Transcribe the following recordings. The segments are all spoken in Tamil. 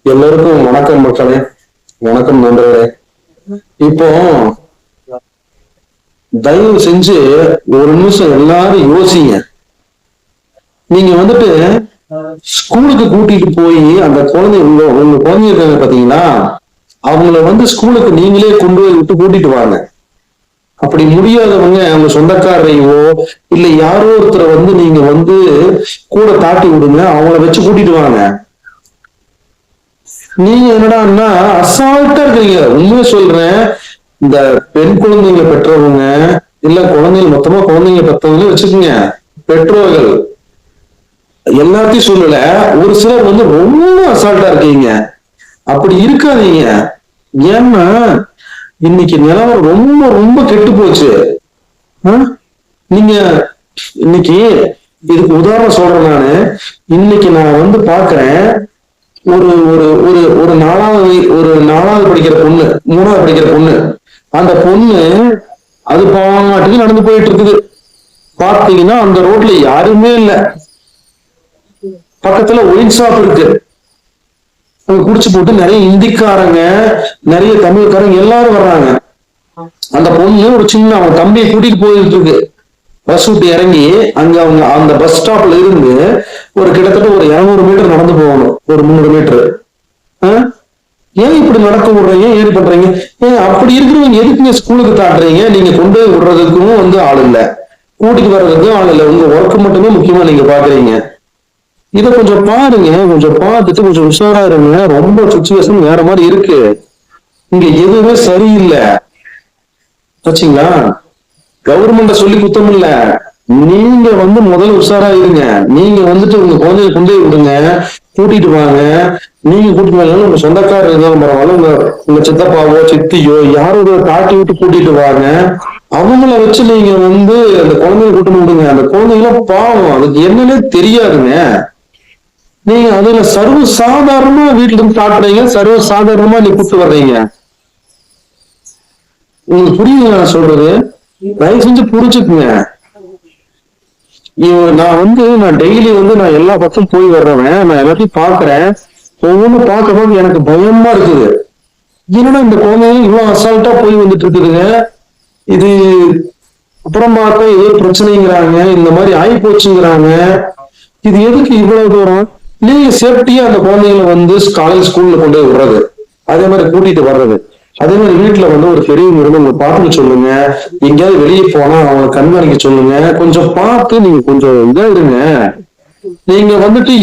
எல்லோருக்கும் வணக்கம் மக்களே. வணக்கம் நண்பர்களே. இப்போ தயவு செஞ்சு ஒரு நிமிஷம் எல்லாரும் யோசிங்க. நீங்க வந்துட்டு ஸ்கூலுக்கு கூட்டிட்டு போய் அந்த குழந்தை உங்க குழந்தை இருக்காங்க பாத்தீங்களா, அவங்கள வந்து ஸ்கூலுக்கு நீங்களே கொண்டு போய் விட்டு கூட்டிட்டு வாங்க. அப்படி முடியாதவங்க அவங்க சொந்தக்காரையோ இல்ல யாரோ ஒருத்தரை வந்து நீங்க வந்து கூட தாட்டி விடுங்க, அவங்கள வச்சு கூட்டிட்டு வாங்க. நீங்க என்னடான்னா அசால்ட்டா இருக்கீங்க. உண்மையை சொல்றேன், இந்த பெண் குழந்தைங்களை பெற்றவங்க இல்ல குழந்தைகள் மொத்தமா குழந்தைங்க பெற்றவங்களே வச்சுக்கோங்க, பெற்றோர்கள் எல்லாத்தையும் சொல்லல, ஒரு சிலர் வந்து ரொம்ப அசால்ட்டா இருக்கீங்க. அப்படி இருக்காதீங்க. ஏன்னா இன்னைக்கு நிலவரம் ரொம்ப ரொம்ப கெட்டு போச்சு. நீங்க இன்னைக்கு இதுக்கு உதாரணம் சொல்றேன் நானு. இன்னைக்கு நான் வந்து பாக்குறேன், ஒரு ஒரு ஒரு ஒரு நாலாவது படிக்கிற பொண்ணு, மூணாவது படிக்கிற பொண்ணு, அந்த பொண்ணு அது பாட்டுக்கு நடந்து போயிட்டு இருக்குது. பாத்தீங்கன்னா அந்த ரோட்ல யாருமே இல்ல, பக்கத்துல ஒயின் ஷாப் இருக்கு. குடிச்சு போட்டு நிறைய இந்திக்காரங்க நிறைய தமிழ்காரங்க எல்லாரும் வர்றாங்க. அந்த பொண்ணு ஒரு சின்ன அவன் தம்பியை கூட்டிட்டு போயிட்டு இருக்கு. பஸ் விட்டு இறங்கி அங்க அவங்க அந்த பஸ் ஸ்டாப்ல இருந்து ஒரு கிட்டத்தட்ட ஒரு 200 மீட்டர் நடந்து போகணும், ஒரு 300 மீட்டர். ஏன் இப்படி நடக்க விடுறீங்க, ஏன் பண்றீங்க? ஏன் அப்படி இருக்கிறவங்க எதுக்குங்க ஸ்கூலுக்கு தாட்டுறீங்க? நீங்க கொண்டு போய் விடுறதுக்கும் வந்து ஆள் இல்ல, கூட்டிட்டு வர்றதுக்கும் ஆள் இல்ல, உங்க ஒர்க் மட்டுமே முக்கியமா நீங்க பாக்குறீங்க. இதை கொஞ்சம் பாருங்க, கொஞ்சம் பார்த்துட்டு கொஞ்சம் உஷாரா இருங்க. ரொம்ப சுச்சுவேஷன் வேற மாதிரி இருக்கு, இங்க எதுவுமே சரியில்லை. ஆச்சுங்களா? கவர்மெண்ட சொல்லி குத்தம் இல்ல, நீங்க வந்து முதல்ல உஷாரா இருங்க. நீங்க வந்துட்டு உங்க குழந்தைய கொண்டு விடுங்க, கூட்டிட்டு வாங்க. நீங்க கூட்டிட்டு வாங்க, உங்க சொந்தக்காரர் இருந்தாலும் பரவாயில்ல, உங்க சித்தப்பாவோ சித்தியோ யாரோ காட்டி விட்டு கூட்டிட்டு வாங்க. அவங்கள வச்சு நீங்க வந்து அந்த குழந்தைய கூட்டிட்டு விடுங்க. அந்த குழந்தைகளும் பாவம், அதுக்கு என்னன்னே தெரியாதுங்க. நீங்க அதுல சர்வ சாதாரணமா வீட்டுல இருந்து காட்டுறீங்க, சர்வ சாதாரணமா நீ கூட்டு வர்றீங்க. உங்களுக்கு புரியுதுங்க நான் சொல்றது? தயவு செஞ்சு புரிஞ்சுக்குங்க. நான் டெய்லி வந்து நான் எல்லா பக்கம் போய் வர்றவன், நான் எல்லாத்தையும் பாக்குறேன். ஒவ்வொன்றும் பார்க்கும்போது எனக்கு பயமா இருக்குது. என்னன்னா இந்த குழந்தைங்க இவ்வளவு அசால்ட்டா போய் வந்துட்டு இருக்குதுங்க. இது அப்புறம் பார்த்தா ஏதோ பிரச்சனைங்கிறாங்க, இந்த மாதிரி ஆகி போச்சுங்கிறாங்க. இது எதுக்கு இவ்வளவு தூரம்? நீங்க சேஃப்டியா அந்த குழந்தைகளை வந்து காலேஜ் ஸ்கூல்ல கொண்டு போய் விடுறது, அதே மாதிரி கூட்டிட்டு வர்றது, அதே மாதிரி வீட்டுல வந்து ஒரு பெரியவங்க இருந்து உங்க பார்த்துக்க சொல்லுங்க. எங்கேயாவது வெளியே போனா அவங்க கண்காணிக்க சொல்லுங்க. கொஞ்சம் பார்த்து நீங்க கொஞ்சம் இதா இருங்க. நீங்க வந்துட்டு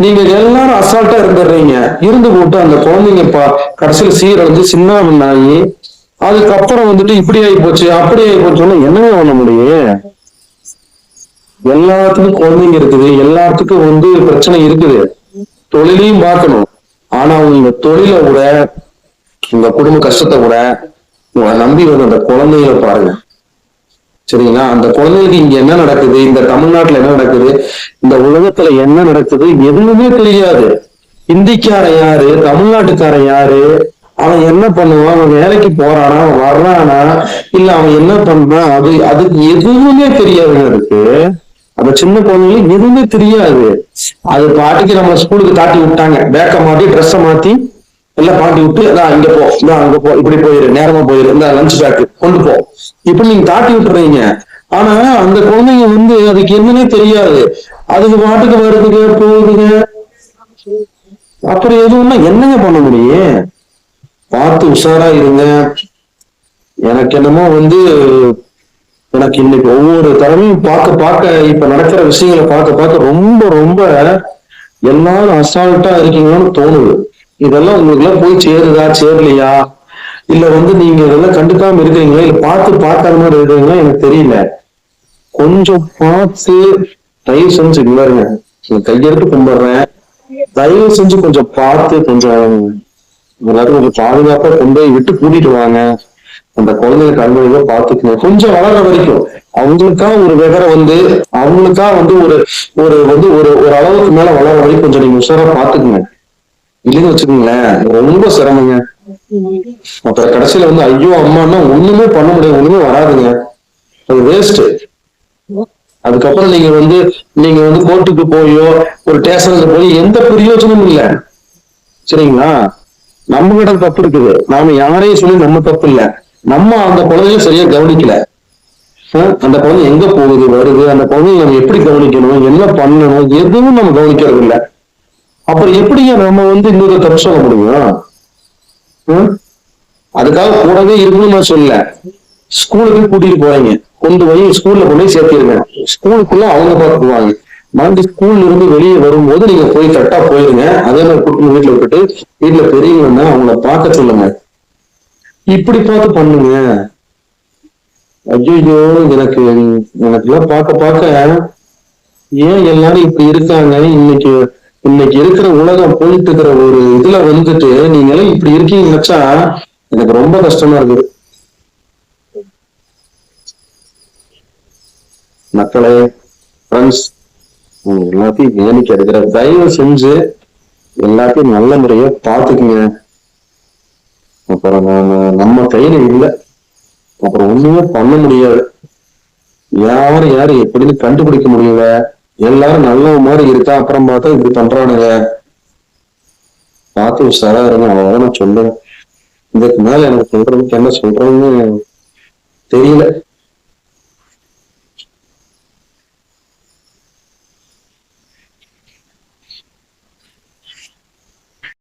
நீங்க எல்லாரும் அசால்ட்டா இருந்துடுறீங்க. இருந்து போட்டு அந்த குழந்தைங்க கடைசியில சீரழிஞ்சு சின்ன ஆகி அதுக்கப்புறம் வந்துட்டு இப்படி ஆகி போச்சு அப்படி ஆகி போச்சுன்னா என்னங்க பண்ண முடியும்? எல்லாத்துக்கும் குழந்தைங்க இருக்குது, எல்லாத்துக்கும் வந்து பிரச்சனை இருக்குது. தொழிலையும் பார்க்கணும். ஆனா உங்க தொழிலை விட உங்க குடும்ப கஷ்டத்தை விட உங்களை நம்பி வந்து அந்த குழந்தைகளை பாருங்க. சரிங்களா? அந்த குழந்தைகளுக்கு இங்க என்ன நடக்குது, இந்த தமிழ்நாட்டுல என்ன நடக்குது, இந்த உலகத்துல என்ன நடக்குது எதுவுமே தெரியாது. இந்திக்காரன் யாரு, தமிழ்நாட்டுக்காரன் யாரு, அவன் என்ன பண்ணுவான், அவன் வேலைக்கு போறானா, அவன் வர்றானா, இல்ல அவன் என்ன பண்றான், அதுக்கு எதுவுமே தெரியாதுங்க. அதுக்கு அந்த சின்ன குழந்தைங்களுக்கு எதுவுமே தெரியாது. அது பாட்டுக்கு நம்ம ஸ்கூலுக்கு தாட்டி விட்டாங்க, பேக்க மாத்தி ட்ரெஸ்ஸை மாத்தி எல்லாம் பாட்டி விட்டு இங்க போ, அங்க போ, இப்படி போயிரு, நேரமா போயிரு, இந்த லஞ்ச் பேக் கொண்டு போ, இப்படி நீங்க தாட்டி விட்டுறீங்க. ஆனா அந்த குழந்தைங்க வந்து அதுக்கு என்னன்னே தெரியாது. அதுக்கு பாட்டுக்கு வருதுங்க போகுதுங்க. அப்படி எதுவும்னா என்னங்க பண்ண முடியும்? பார்த்து உஷாரா இருங்க. எனக்கு என்னமோ வந்து எனக்கு இன்னைக்கு ஒவ்வொரு தடவையும் பார்க்க பார்க்க இப்ப நடக்கிற விஷயங்களை பார்க்க பார்க்க ரொம்ப ரொம்ப எல்லாரும் அசால்ட்டா இருக்கீங்கன்னு தோணுது. இதெல்லாம் உங்களுக்கு எல்லாம் போய் சேருதா சேரலையா, இல்ல வந்து நீங்க இதெல்லாம் கண்டுக்காம இருக்கீங்களா, இல்ல பார்க்காத மாதிரி இருக்கீங்களா எனக்கு தெரியல. கொஞ்சம் பார்த்து தயவு செஞ்சு பாருங்க, கையெடுத்து கும்பிடுறேன், தயவு செஞ்சு கொஞ்சம் பார்த்து கொஞ்சம் எல்லாரும் கொஞ்சம் பாதுகாப்பா கொண்டு போய் விட்டு கூட்டிட்டு வாங்க. அந்த குழந்தைங்க கண்மையாக பார்த்துக்கணும். கொஞ்சம் வளர வரைக்கும் அவங்களுக்கா ஒரு விவரம் வந்து அவங்களுக்கா வந்து ஒரு ஒரு வந்து ஒரு ஒரு அளவுக்கு மேல வளர வரைக்கும் கொஞ்சம் நீங்க உஷாரா பாத்துக்குங்க. இல்லைன்னு வச்சுக்கோங்களேன் ரொம்ப சிரமங்க. அப்புறம் கடைசியில வந்து ஐயோ அம்மான்னா ஒண்ணுமே பண்ண முடியாது, ஒண்ணுமே வராதுங்க, அது வேஸ்ட். அதுக்கப்புறம் நீங்க வந்து கோர்ட்டுக்கு போயோ ஒரு ஸ்டேஷனுக்கு போய் எந்த பிரயோஜனமும் இல்லை. சரிங்களா? நம்ம கிட்ட தப்பு இருக்குது. நாம யாரையும் சொல்லி நம்ம தப்பு இல்ல. நம்ம அந்த குழந்தைய சரியா கவனிக்கல. அந்த குழந்தை எங்க போகுது வருது, அந்த குழந்தைய நம்ம எப்படி கவனிக்கணும், என்ன பண்ணணும், எதுவும் நம்ம கவனிக்கிறது இல்ல. அப்புறம் எப்படிங்க நம்ம இன்னொரு தப்பு சொல்ல முடியும்? ஹம்? அதுக்காக கூடவே இருக்கணும்னு நான் சொல்லல. ஸ்கூலுக்கு கூட்டிட்டு போறீங்க, கொண்டு போய் ஸ்கூல்ல கொண்டு போய் சேர்த்திருங்க. ஸ்கூலுக்குள்ள அவங்க பார்த்துக்குவாங்க. மறுபடியும் ஸ்கூல்ல இருந்து வெளியே வரும்போது நீங்க போய் கரெக்டா போயிருங்க. அதே மாதிரி கூட்டிட்டு வீட்டுல விட்டுட்டு, வீட்டுல பெரியவங்கன்னா அவங்கள பார்க்க சொல்லுங்க. இப்படி பார்த்து பண்ணுங்க. ஐயோ, எனக்கு எனக்கு எல்லாம் பார்க்க பார்க்க ஏன் எல்லாரும் இப்படி இருக்காங்க? இன்னைக்கு இன்னைக்கு இருக்கிற உலகம் போயிட்டு இருக்கிற ஒரு இதுல நீங்க எல்லாம் இப்படி இருக்கீங்கன்னு நினைச்சா எனக்கு ரொம்ப கஷ்டமா இருக்குது. மக்களே, ஃப்ரெண்ட்ஸ், எல்லாத்தையும் வேலைக்கு எடுக்கிற தயவு செஞ்சு எல்லாத்தையும் நல்ல முறையா பாத்துக்குங்க. அப்புறம் நம்ம கையில இல்லை, அப்புறம் ஒண்ணுமே பண்ண முடியாது. யாரு யாரு எப்படின்னு கண்டுபிடிக்க முடியல. எல்லாரும் நல்ல மாதிரி இருக்கா, அப்புறம் பார்த்தா இப்படி பண்றானுங்க. பார்த்து உஷாரா இருங்க, அவ்வளவுதான் நான் சொல்லுவேன். இதுக்கு மேல எனக்கு சொல்றதுக்கு என்ன சொல்றதுன்னு தெரியல.